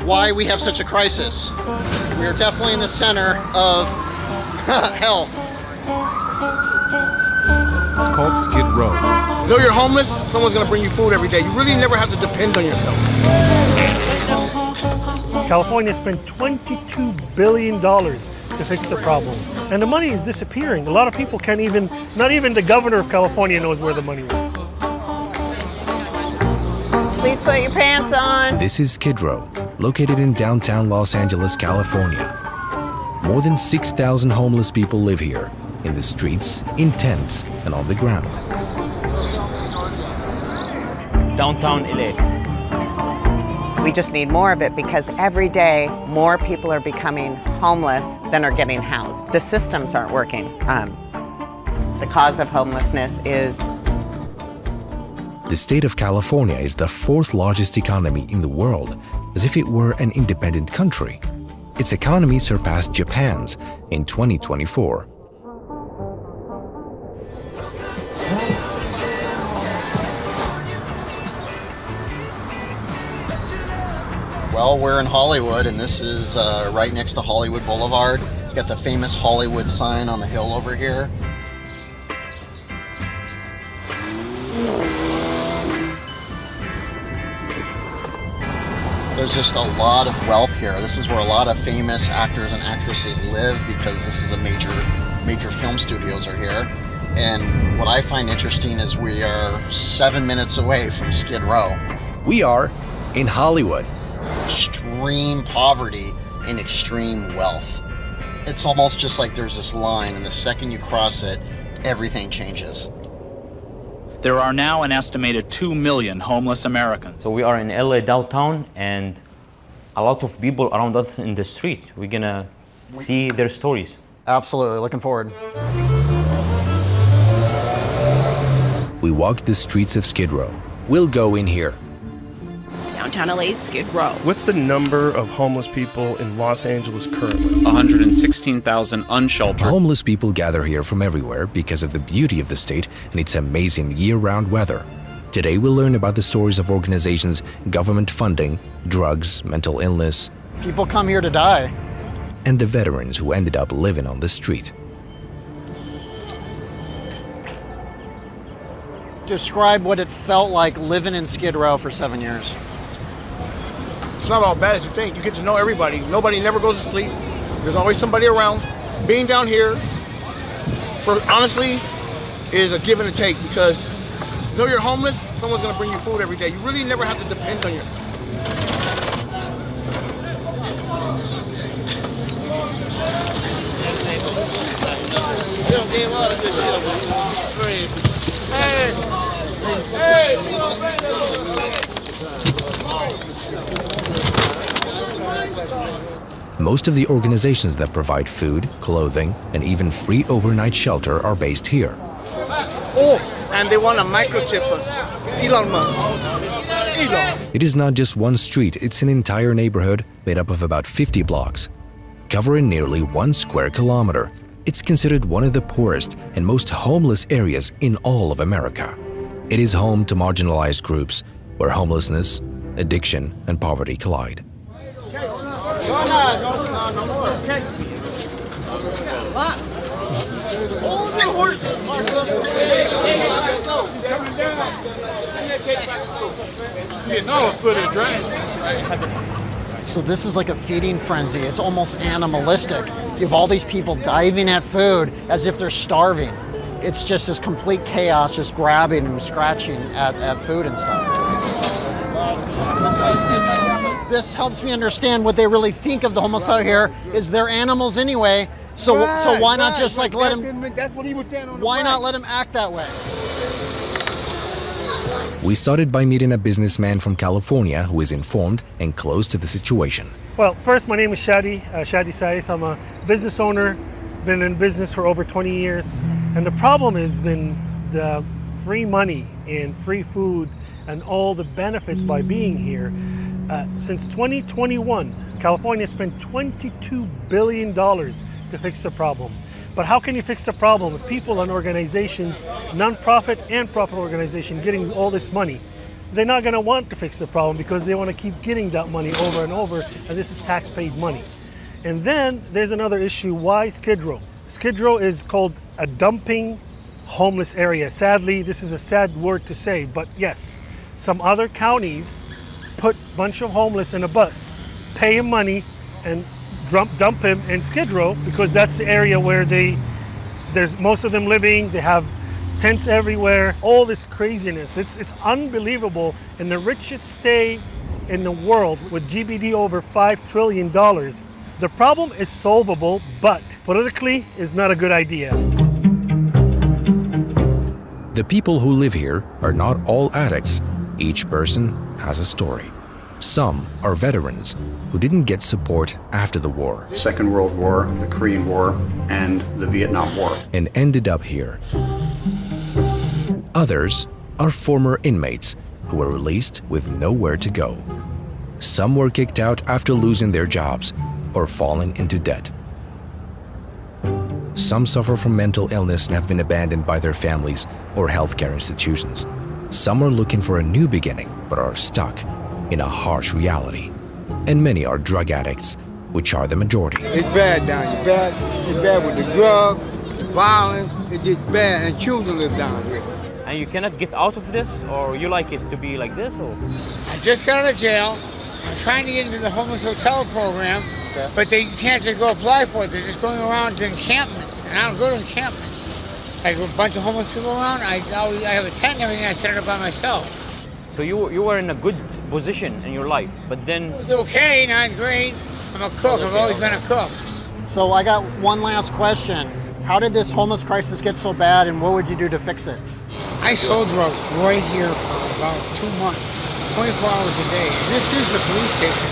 why we have such a crisis. We are definitely in the center of hell. It's called Skid Row. Though you're homeless, someone's gonna bring you food every day. You really never have to depend on yourself. California spent $22 billion to fix the problem. And the money is disappearing. A lot of people can't even, not even the governor of California knows where the money went. Please put your pants on. This is Skid Row, located in downtown Los Angeles, California. More than 6,000 homeless people live here, in the streets, in tents, and on the ground. Downtown LA. We just need more of it because every day more people are becoming homeless than are getting housed. The systems aren't working. The cause of homelessness is... The state of California is the fourth largest economy in the world, as if it were an independent country. Its economy surpassed Japan's in 2024. Well, we're in Hollywood, and this is right next to Hollywood Boulevard. You got the famous Hollywood sign on the hill over here. There's just a lot of wealth here. This is where a lot of famous actors and actresses live because this is a major film studios are here. And what I find interesting is we are 7 minutes away from Skid Row. We are in Hollywood. Extreme poverty and extreme wealth. It's almost just like there's this line, and the second you cross it, everything changes. There are now an estimated 2 million homeless Americans. So we are in LA downtown, and a lot of people around us in the street. We're gonna see their stories. Absolutely, looking forward. We walk the streets of Skid Row. We'll go in here. Downtown LA's Skid Row. What's the number of homeless people in Los Angeles currently? 116,000 unsheltered. Homeless people gather here from everywhere because of the beauty of the state and its amazing year-round weather. Today we'll learn about the stories of organizations, government funding, drugs, mental illness, People come here to die. and the veterans who ended up living on the street. Describe what it felt like living in Skid Row for 7 years. It's not all bad as you think. You get to know everybody. Nobody never goes to sleep. There's always somebody around. Being down here, for honestly, is a give and a take because though you're homeless, someone's gonna bring you food every day. You really never have to depend on yourself. Most of the organizations that provide food, clothing, and even free overnight shelter are based here. Oh, and they want to microchip us. Elon Musk. Elon. It is not just one street, it's an entire neighborhood made up of about 50 blocks, covering nearly 1 square kilometer. It's considered one of the poorest and most homeless areas in all of America. It is home to marginalized groups where homelessness, addiction, and poverty collide. So this is like a feeding frenzy. It's almost animalistic. You have all these people diving at food as if they're starving. It's just this complete chaos, just grabbing and scratching at food and stuff. This helps me understand what they really think of the homeless out here. Is they're animals anyway. So why not just like let them? Why not let them act that way? We started by meeting a businessman from California who is informed and close to the situation. Well, first, my name is Shadi Sais. I'm a business owner, been in business for over 20 years. And the problem has been the free money and free food and all the benefits by being here. Since 2021, California spent $22 billion to fix the problem. But how can you fix the problem if people and organizations, nonprofit and profit organization, getting all this money, they're not going to want to fix the problem because they want to keep getting that money over and over, and this is tax-paid money. And then there's another issue. Why Skid Row? Skid Row is called a dumping homeless area. Sadly, this is a sad word to say, but yes, some other counties put a bunch of homeless in a bus, pay him money, and dump him in Skid Row because that's the area where there's most of them living. They have tents everywhere, all this craziness. It's unbelievable. In the richest state in the world with GDP over $5 trillion, the problem is solvable, but politically is not a good idea. The people who live here are not all addicts. Each person has a story. Some are veterans who didn't get support after the war Second World War, the Korean War, and the Vietnam War. and ended up here. Others are former inmates who were released with nowhere to go. Some were kicked out after losing their jobs or falling into debt. Some suffer from mental illness and have been abandoned by their families or healthcare institutions. Some are looking for a new beginning but are stuck in a harsh reality. And many are drug addicts, which are the majority. It's bad down here. It's bad with the drugs, the violence. It's just bad, and children live down here. And you cannot get out of this, or you like it to be like this, or? I just got out of jail. I'm trying to get into the homeless hotel program, but they can't just go apply for it. They're just going around to encampments, and I don't go to encampments. Like a bunch of homeless people around, I have a tent and everything. I set it up by myself. So you were in a good position in your life, but then It's okay, not great. I'm a cook. I've always been a cook. So I got one last question. How did this homeless crisis get so bad, and what would you do to fix it? I sold drugs right here for about 2 months, 24 hours a day. This is the police station.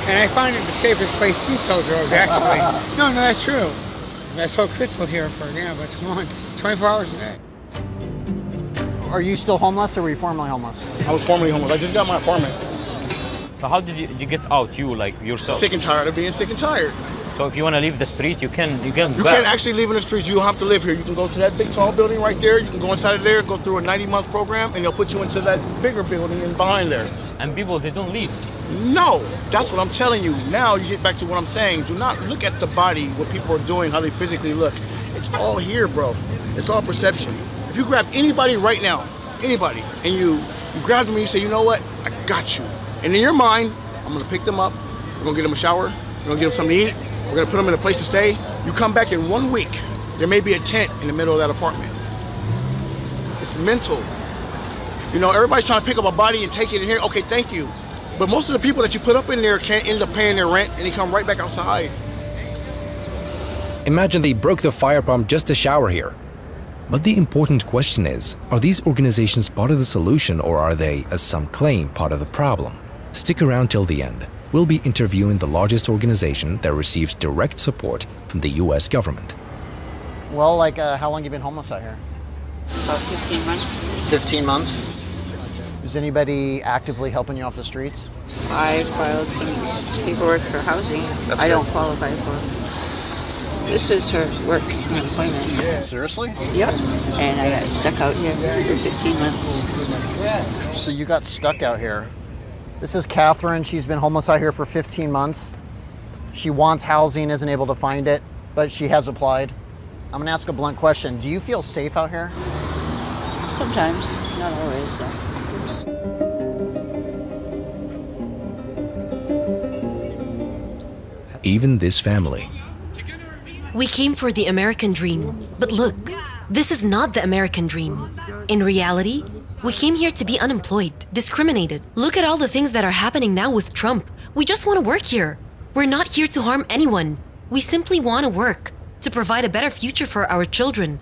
And I find it the safest place to sell drugs, actually. No, that's true. I sold crystal here for, about 2 months, 24 hours a day. Are you still homeless, or were you formerly homeless? I was formerly homeless. I just got my apartment. so how did you get out, you like yourself? Sick and tired of being sick and tired. So if you want to leave the street, you can You can't actually live in the streets. You don't have to live here. You can go to that big tall building right there. You can go inside of there, go through a 90-month program, and they'll put you into that bigger building and behind there. And people, they don't leave. No, that's what I'm telling you. Now you get back to what I'm saying. Do not look at the body, what people are doing, how they physically look. It's all here, bro. It's all perception. If you grab anybody right now, anybody, and you grab them and you say, you know what, I got you. And in your mind, I'm gonna pick them up, we're gonna get them a shower, we're gonna get them something to eat, we're gonna put them in a place to stay. You come back in 1 week, there may be a tent in the middle of that apartment. It's mental. You know, everybody's trying to pick up a body and take it in here. Okay, thank you. But most of the people that you put up in there can't end up paying their rent, and they come right back outside. Imagine they broke the fire pump just to shower here. But the important question is, are these organizations part of the solution, or are they, as some claim, part of the problem? Stick around till the end. We'll be interviewing the largest organization that receives direct support from the US government. Well, like, how long you been homeless out here? About 15 months. 15 months? Is anybody actively helping you off the streets? I filed some paperwork for housing. That's I good. don't qualify for it. This is her work and employment. Seriously? Yep. And I got stuck out here for 15 months. So you got stuck out here. This is Catherine. She's been homeless out here for 15 months. She wants housing, isn't able to find it, but she has applied. I'm gonna ask a blunt question. Do you feel safe out here? Sometimes, not always. So. Even this family. We came for the American dream, but look, this is not the American dream. In reality, we came here to be unemployed, discriminated. Look at all the things that are happening now with Trump. We just want to work here. We're not here to harm anyone. We simply want to work, to provide a better future for our children.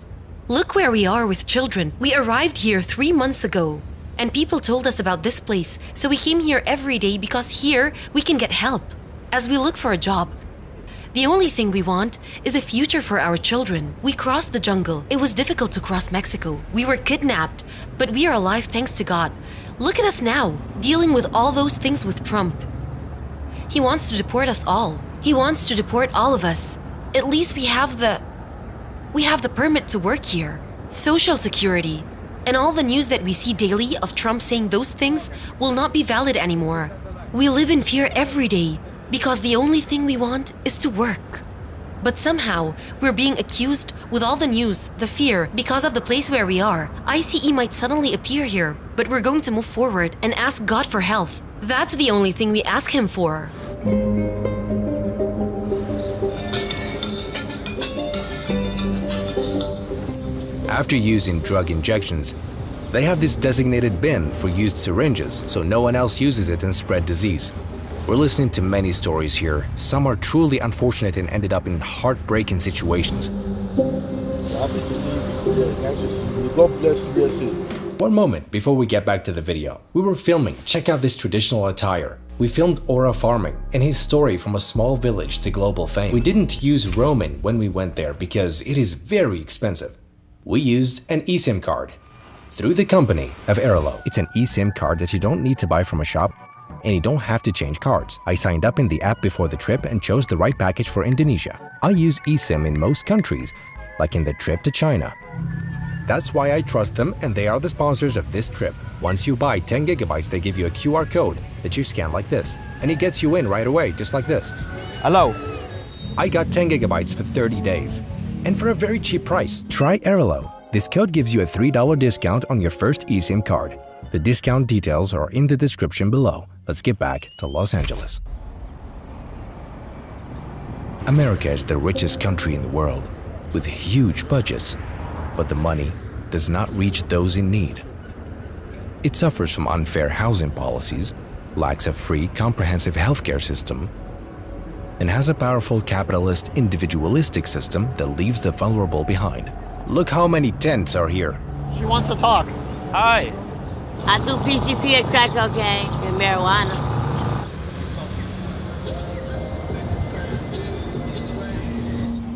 Look where we are with children. We arrived here 3 months ago, and people told us about this place, so we came here every day because here we can get help as we look for a job. The only thing we want is a future for our children. We crossed the jungle. It was difficult to cross Mexico. We were kidnapped, but we are alive thanks to God. Look at us now, dealing with all those things with Trump. He wants to deport us all. He wants to deport all of us. At least we have the permit to work here. Social security. And all the news that we see daily of Trump saying those things will not be valid anymore. We live in fear every day because the only thing we want is to work. But somehow, we're being accused with all the news, the fear, because of the place where we are. ICE might suddenly appear here, but we're going to move forward and ask God for health. That's the only thing we ask Him for. After using drug injections, they have this designated bin for used syringes so no one else uses it and spread disease. We're listening to many stories here. Some are truly unfortunate and ended up in heartbreaking situations. One moment before we get back to the video. We were filming. Check out this traditional attire. We filmed Ora farming and his story from a small village to global fame. We didn't use roaming when we went there because it is very expensive. We used an eSIM card through the company of Airalo. It's an eSIM card that you don't need to buy from a shop and you don't have to change cards. I signed up in the app before the trip and chose the right package for Indonesia. I use eSIM in most countries, like in the trip to China. That's why I trust them and they are the sponsors of this trip. Once you buy 10 gigabytes, they give you a QR code that you scan like this and it gets you in right away, just like this. Hello. I got 10 gigabytes for 30 days and for a very cheap price. Try Airalo. This code gives you a $3 discount on your first eSIM card. The discount details are in the description below. Let's get back to Los Angeles. America is the richest country in the world with huge budgets, but the money does not reach those in need. It suffers from unfair housing policies, lacks a free, comprehensive healthcare system, and has a powerful capitalist, individualistic system that leaves the vulnerable behind. Look how many tents are here. She wants to talk. Hi. I do PCP and crack cocaine and marijuana.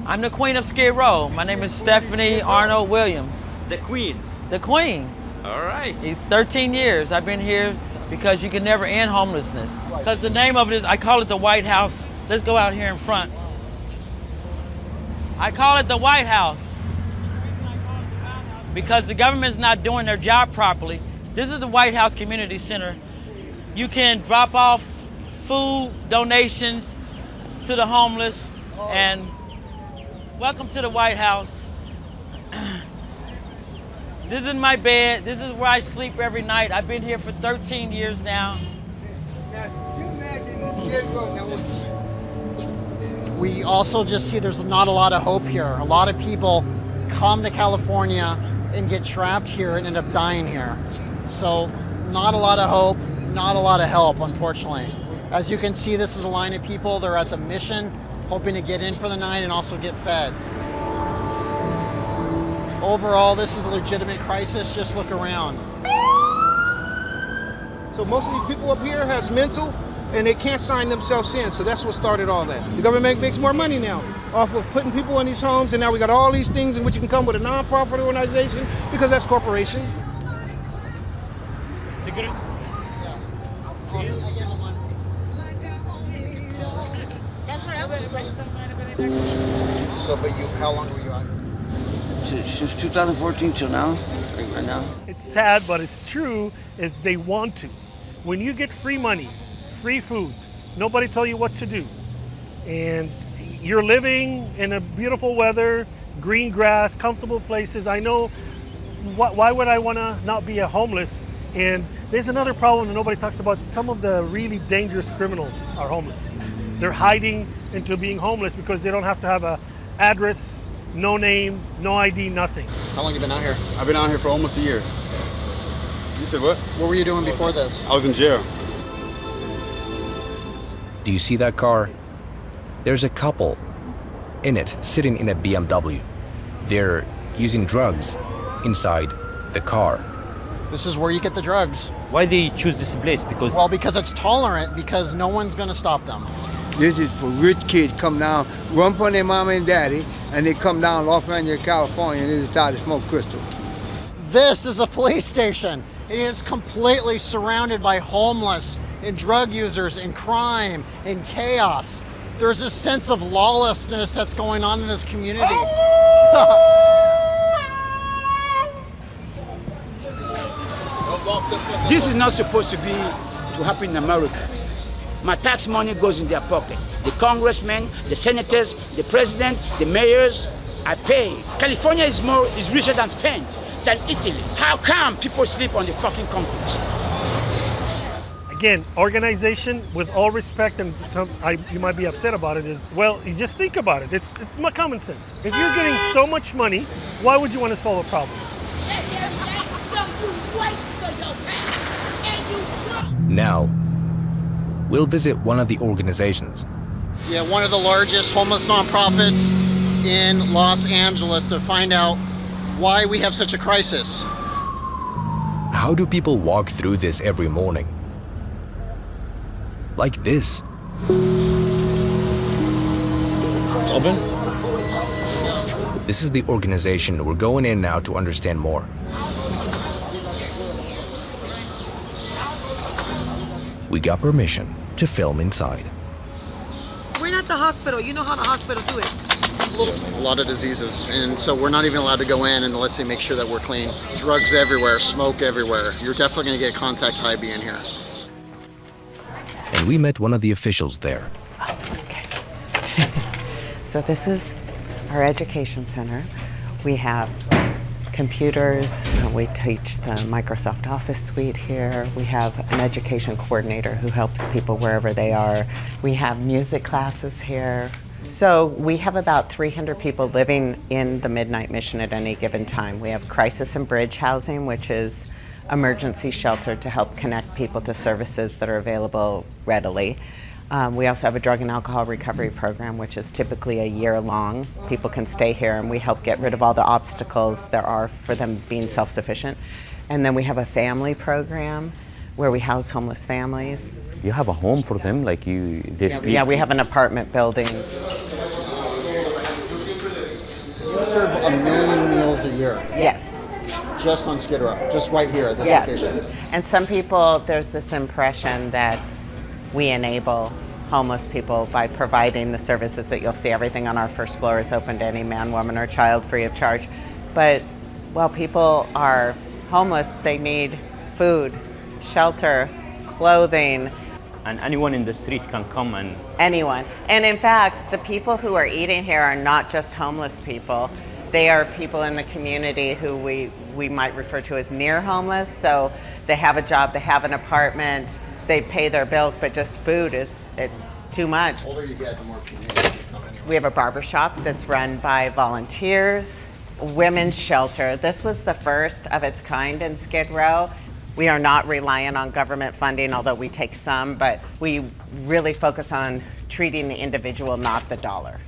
I'm the queen of Skid Row. My name is Stephanie Arnold Williams. The Queens. The queen. All right. 13 years. I've been here because you can never end homelessness. Because the name of it is, I call it the White House. Let's go out here in front. I call it the White House because the government's not doing their job properly. This is the White House Community Center. You can drop off food donations to the homeless, and welcome to the White House. This is my bed. This is where I sleep every night. I've been here for 13 years now. We also just see there's not a lot of hope here. A lot of people come to California and get trapped here and end up dying here. So not a lot of hope, not a lot of help, unfortunately. As you can see, this is a line of people. They're at the Mission, hoping to get in for the night and also get fed. Overall, this is a legitimate crisis. Just look around. So most of these people up here has mental and they can't sign themselves in. So that's what started all this. The government makes more money now off of putting people in these homes, and now we got all these things in which you can come with a non-profit organization because that's corporation. So, but you, how long were you out? Since 2014 till now, right now. It's sad, but it's true, is they want to. When you get free money, free food, nobody tell you what to do. And you're living in a beautiful weather, green grass, comfortable places. I know, why would I want to not be a homeless? And there's another problem that nobody talks about. Some of the really dangerous criminals are homeless. They're hiding into being homeless because they don't have to have an address, no name, no ID, nothing. How long have you been out here? I've been out here for almost a year. You said what? What were you doing before this? I was in jail. Do you see that car? There's a couple in it, sitting in a BMW. They're using drugs inside the car. This is where you get the drugs. Why they choose this place? Because it's tolerant, because no one's going to stop them. This is for rich kids come down, run from their mom and daddy, and they come down Los Angeles, California, and they decide to smoke crystal. This is a police station. It is completely surrounded by homeless and drug users and crime and chaos. There's a sense of lawlessness that's going on in this community. This is not supposed to happen in America. My tax money goes in their pocket. The congressmen, the senators, the president, the mayors, I pay. California is richer than Spain, than Italy. How come people sleep on the fucking concrete? Again, organization, with all respect, and you might be upset about it, is, well, you just think about it. It's my common sense. If you're getting so much money, why would you want to solve a problem? Now, we'll visit one of the organizations. Yeah, one of the largest homeless nonprofits in Los Angeles, to find out why we have such a crisis. How do people walk through this every morning? Like this. It's open? This is the organization. We're going in now to understand more. We got permission to film inside. We're not the hospital. You know how the hospital do it. A lot of diseases, and so we're not even allowed to go in unless they make sure that we're clean. Drugs everywhere, smoke everywhere. You're definitely going to get contact high being here. And we met one of the officials there. So this is our education center. We have computers. We teach the Microsoft Office suite here. We have an education coordinator who helps people wherever they are. We have music classes here. So we have about 300 people living in the Midnight Mission at any given time. We have crisis and bridge housing, which is emergency shelter to help connect people to services that are available readily. We also have a drug and alcohol recovery program, which is typically a year long. People can stay here and we help get rid of all the obstacles there are for them being self-sufficient. And then we have a family program where we house homeless families. You have a home for them, like they sleep? Yeah, we have an apartment building. You serve 1 million meals a year. Yes. Just on Skid Row, just right here at this location. Yes. And some people, there's this impression that we enable homeless people by providing the services that you'll see. Everything on our first floor is open to any man, woman, or child free of charge. But while people are homeless, they need food, shelter, clothing. And anyone in the street can come and... Anyone. And in fact, the people who are eating here are not just homeless people. They are people in the community who we might refer to as near homeless. So they have a job, they have an apartment, they pay their bills, but just food is too much. The older you get, the more community you come anyway. We have a barbershop that's run by volunteers, women's shelter. This was the first of its kind in Skid Row. We are not reliant on government funding, although we take some, but we really focus on treating the individual, not the dollar.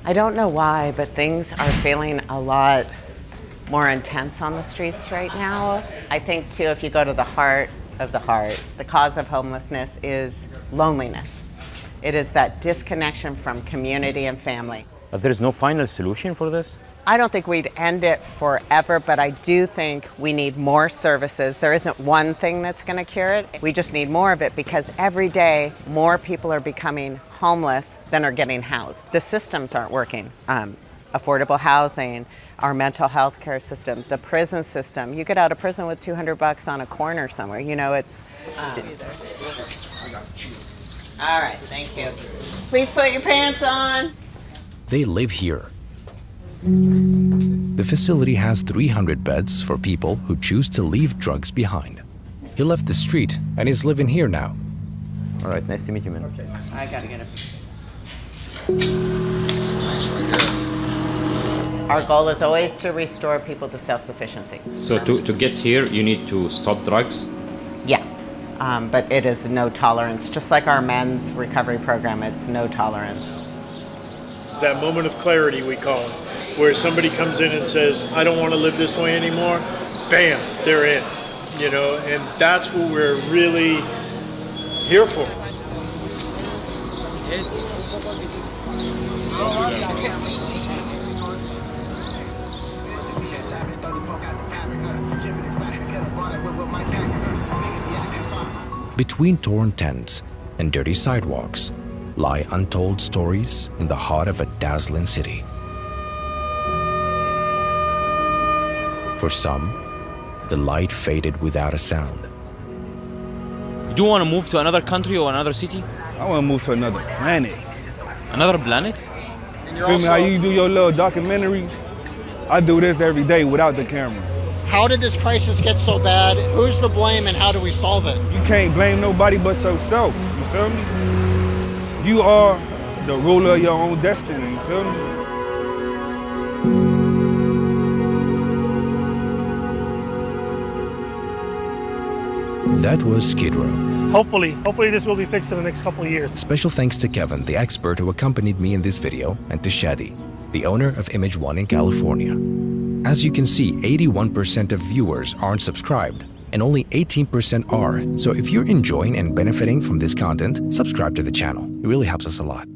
I don't know why, but things are feeling a lot more intense on the streets right now. I think too, if you go to the heart of the heart, the cause of homelessness is loneliness. It is that disconnection from community and family. But there's no final solution for this? I don't think we'd end it forever, but I do think we need more services. There isn't one thing that's going to cure it. We just need more of it because every day more people are becoming homeless than are getting housed. The systems aren't working. Affordable housing, our mental health care system, the prison system. You get out of prison with $200 on a corner somewhere. You know, it's... All right, thank you. Please put your pants on. They live here. The facility has 300 beds for people who choose to leave drugs behind. He left the street and is living here now. All right, nice to meet you, man. Okay. I gotta get it. Our goal is always to restore people to self-sufficiency. So to get here, you need to stop drugs? Yeah, but it is no tolerance. Just like our men's recovery program, it's no tolerance. It's that moment of clarity, we call it, where somebody comes in and says, I don't want to live this way anymore. Bam, they're in, you know, and that's what we're really here for. Between torn tents and dirty sidewalks lie untold stories in the heart of a dazzling city. For some, The light faded without a sound. Do you want to move to another country or another city? I want to move to another planet. Another planet? And Feel me? How you do your little documentaries? I do this every day without the camera. How did this crisis get so bad? Who's to blame and how do we solve it? You can't blame nobody but yourself. You feel me? You are the ruler of your own destiny. You feel me? That was Skid Row. Hopefully this will be fixed in the next couple of years. Special thanks to Kevin, the expert who accompanied me in this video, and to Shadi, the owner of Image One in California. As you can see, 81% of viewers aren't subscribed, and only 18% are. So if you're enjoying and benefiting from this content, subscribe to the channel. It really helps us a lot.